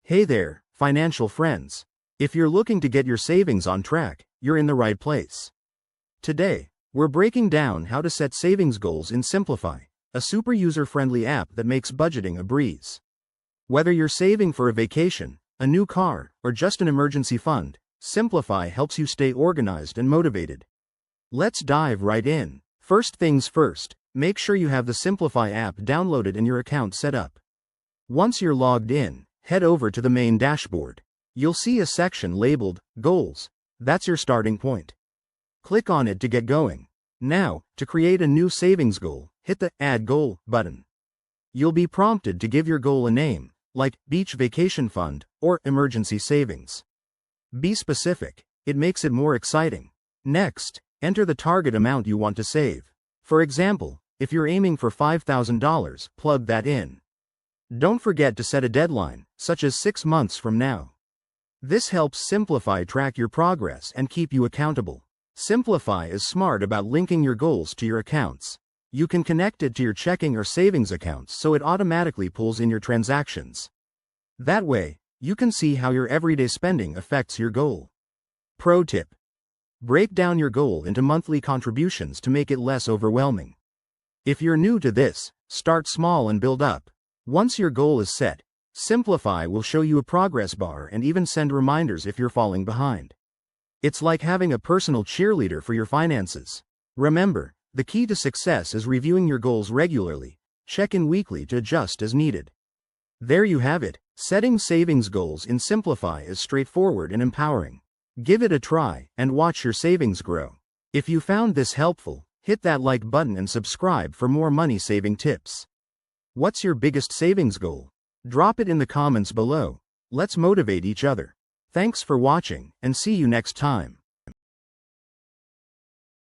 Hey there, financial friends. If you're looking to get your savings on track, you're in the right place. Today, we're breaking down how to set savings goals in Simplifi, a super user-friendly app that makes budgeting a breeze. Whether you're saving for a vacation, a new car, or just an emergency fund, Simplifi helps you stay organized and motivated. Let's dive right in. First things first, make sure you have the Simplifi app downloaded and your account set up. Once you're logged in, head over to the main dashboard. You'll see a section labeled Goals. That's your starting point. Click on it to get going. Now, to create a new savings goal, hit the Add Goal button. You'll be prompted to give your goal a name, like Beach Vacation Fund or Emergency Savings. Be specific, it makes it more exciting. Next, enter the target amount you want to save. For example, if you're aiming for $5,000, plug that in. Don't forget to set a deadline, such as 6 months from now. This helps Simplifi track your progress and keep you accountable. Simplifi is smart about linking your goals to your accounts. You can connect it to your checking or savings accounts so it automatically pulls in your transactions. That way, you can see how your everyday spending affects your goal. Pro tip: break down your goal into monthly contributions to make it less overwhelming. If you're new to this, start small and build up. Once your goal is set, Simplifi will show you a progress bar and even send reminders if you're falling behind. It's like having a personal cheerleader for your finances. Remember, the key to success is reviewing your goals regularly. Check in weekly to adjust as needed. There you have it. Setting savings goals in Simplifi is straightforward and empowering. Give it a try and watch your savings grow. If you found this helpful, hit that like button and subscribe for more money-saving tips. What's your biggest savings goal? Drop it in the comments below. Let's motivate each other. Thanks for watching, and see you next time.